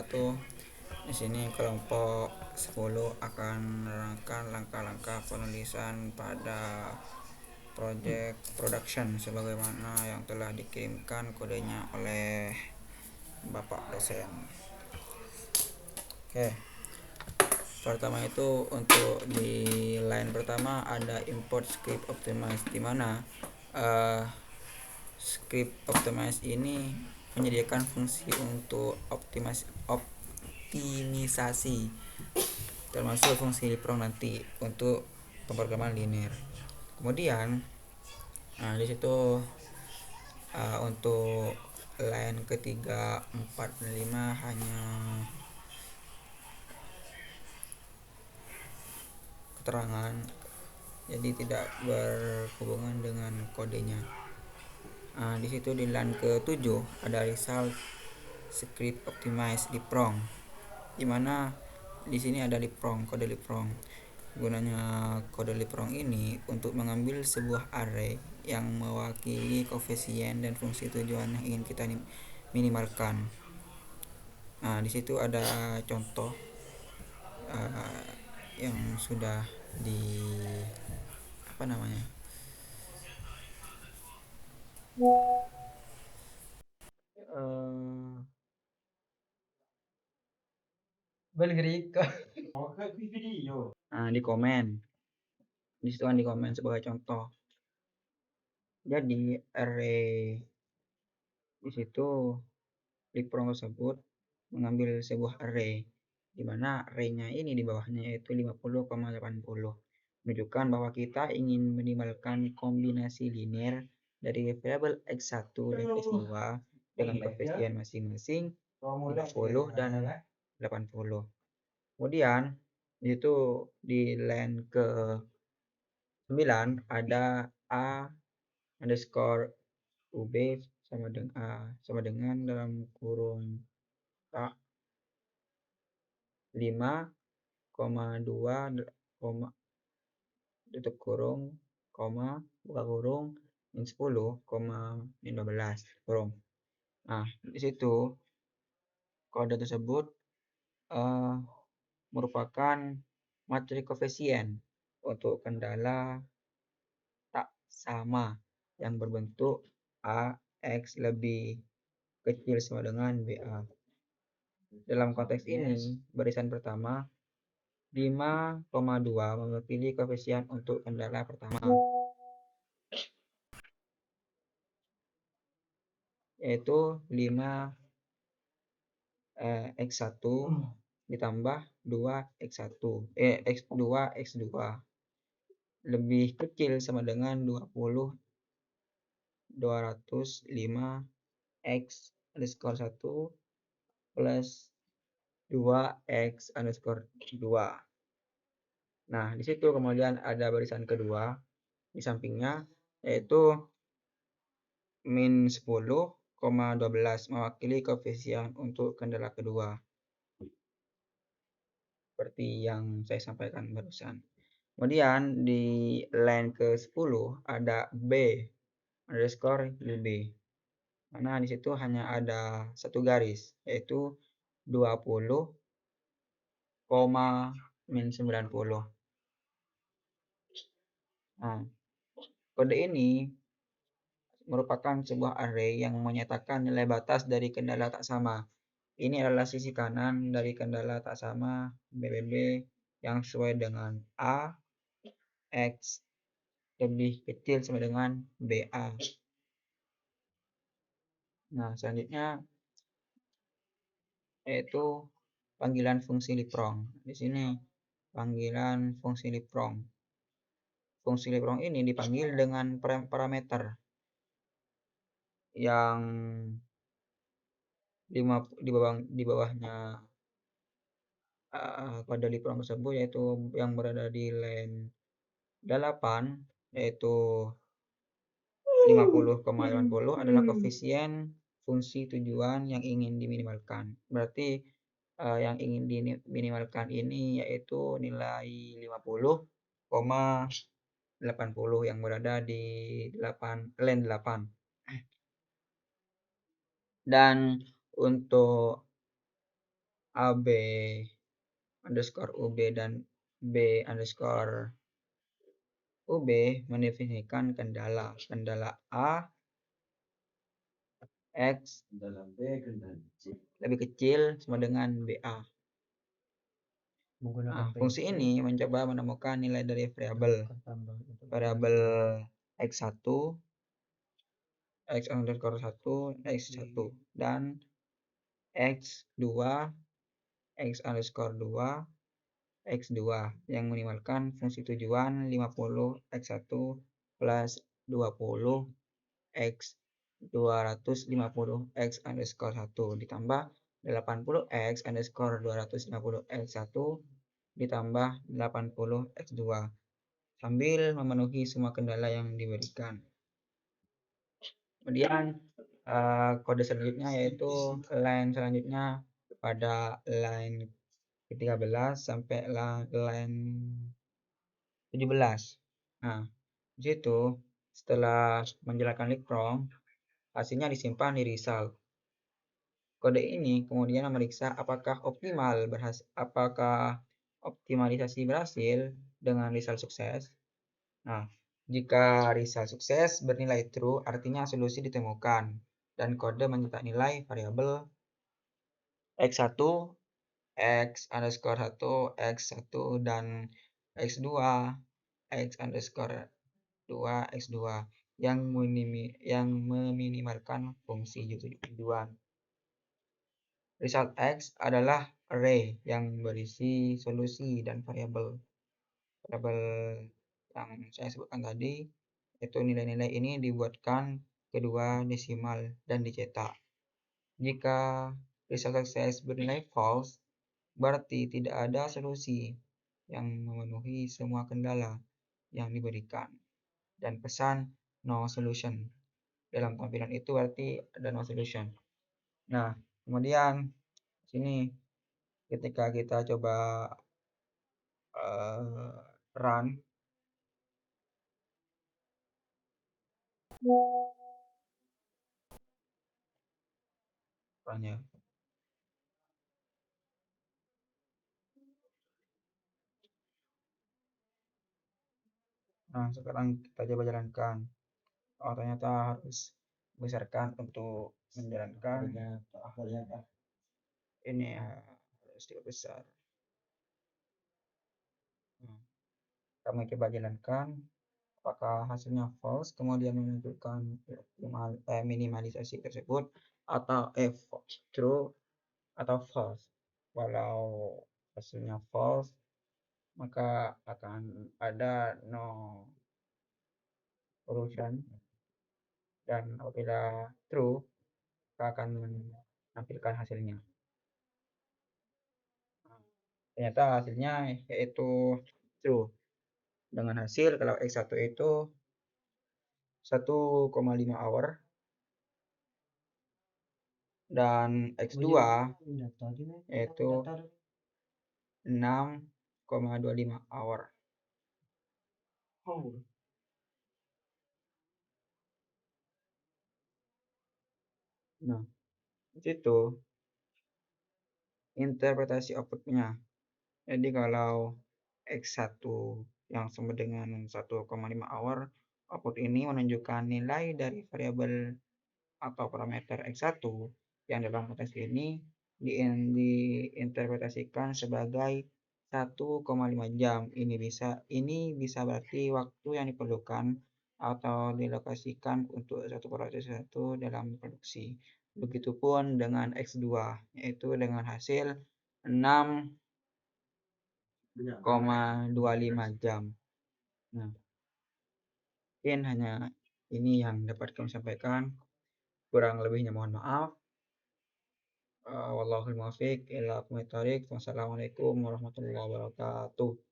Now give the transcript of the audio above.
wabarakatuh. Di sini kelompok 10 akan menerangkan langkah-langkah penulisan pada project production sebagaimana yang telah dikirimkan kodenya oleh Bapak dosen. Oke. Pertama itu untuk di line pertama ada import script optimize, di mana script optimize ini menyediakan fungsi untuk optimisasi termasuk fungsi leapfrog nanti untuk pemrograman linear. Kemudian di situ untuk line ketiga, 4 dan 5 hanya keterangan, jadi tidak berhubungan dengan kodenya. Di situ di line ke-7 ada result script optimize leapfrog, di mana di sini ada leapfrog, kode leapfrog. Gunanya kode leapfrog ini untuk mengambil sebuah array yang mewakili koefisien dan fungsi tujuan yang ingin kita minimalkan. Di situ ada contoh yang sudah di di komen. Di situ kan di komen sebagai contoh. Jadi array di situ leapfrog tersebut mengambil sebuah array, di mana array-nya ini di bawahnya yaitu 50,80, menunjukkan bahwa kita ingin minimalkan kombinasi linear dari variabel x1 dan x2 dengan koefisien masing-masing 50 dan 80. Kemudian itu di line ke 9 ada a underscore ub sama dengan dalam kurung a 5,2 tutup kurung koma buka kurung min 10, min 12 kurung. Di situ kode tersebut merupakan materi koefisien untuk kendala tak sama yang berbentuk AX lebih kecil sama dengan BA. Dalam konteks ini, barisan pertama 5,2 mewakili koefisien untuk kendala pertama, yaitu 5 X1 ditambah 2 X2 X2 lebih kecil sama dengan 20 205 X underscore 1 plus 2 X underscore 2. Di situ kemudian ada barisan kedua di sampingnya, yaitu min 10,12 mewakili koefisien untuk kendala kedua, seperti yang saya sampaikan barusan. Kemudian di line ke-10 ada b underscore b, mana di situ hanya ada satu garis, yaitu 20, min 90. Kode ini merupakan sebuah array yang menyatakan nilai batas dari kendala tak sama. Ini adalah sisi kanan dari kendala tak sama BBB yang sesuai dengan A X lebih kecil sama dengan BA. Selanjutnya yaitu panggilan fungsi leapfrog. Di sini panggilan fungsi leapfrog. Fungsi leapfrog ini dipanggil dengan parameter yang di bawahnya pada leapfrog tersebut, yaitu yang berada di line 8, yaitu 50,80 adalah koefisien fungsi tujuan yang ingin diminimalkan. Berarti yang ingin diminimalkan ini yaitu nilai 50,80 yang berada di line 8. Dan untuk AB underscore UB dan B underscore UB mendefinisikan kendala. Kendala A X lebih kecil sama dengan BA. Nah, fungsi ini mencoba menemukan nilai dari variabel X1, X underscore 1, X1 dan X2, X underscore 2, X2 yang minimalkan fungsi tujuan 50 X1 plus 20 X 250 X underscore 1 ditambah 80 X underscore 250 X1 ditambah 80 X2 sambil memenuhi semua kendala yang diberikan. Kemudian kode selanjutnya yaitu line selanjutnya pada line ke-13 sampai line 17. Nah, di situ setelah menjalankan leapfrog, hasilnya disimpan di result. Kode ini kemudian memeriksa apakah optimalisasi berhasil dengan result sukses. Nah, jika result sukses bernilai true, artinya solusi ditemukan dan kode mencetak nilai variabel X1, X underscore 1, X1 dan X2, X underscore 2, X2 yang meminimalkan fungsi tujuan. Result X adalah array yang berisi solusi dan variabel yang saya sebutkan tadi, itu nilai-nilai ini dibuatkan kedua desimal dan dicetak. Jika result sukses bernilai false, berarti tidak ada solusi yang memenuhi semua kendala yang diberikan dan pesan no solution. Dalam tampilan itu berarti ada no solution. Nah, kemudian sini ketika kita coba run ya. Nah, sekarang kita coba jalankan. Oh, ternyata harus besarkan untuk menjalankan ini ya, harus besar. Kami coba jalankan apakah hasilnya false, kemudian menunjukkan minimalisasi tersebut atau true atau false. Walau hasilnya false, maka akan ada no solution, dan apabila true, maka akan menampilkan hasilnya. Ternyata hasilnya yaitu true dengan hasil kalau X1 itu 1,5 hour dan X2 yaitu 6,25 hour. Nah, itu interpretasi outputnya. Jadi kalau X1 yang sama dengan 1,5 hour, output ini menunjukkan nilai dari variabel atau parameter X1 yang dalam konteks ini diinterpretasikan sebagai 1,5 jam. Ini bisa berarti waktu yang diperlukan atau dilokasikan untuk satu proses dalam produksi. Begitupun dengan X2, yaitu dengan hasil 6,25 jam. Nah, mungkin hanya ini yang dapat kami sampaikan. Kurang lebihnya mohon maaf. Wallahul muwaffiq ila aqwamit thoriq. Wassalamualaikum warahmatullahi wabarakatuh.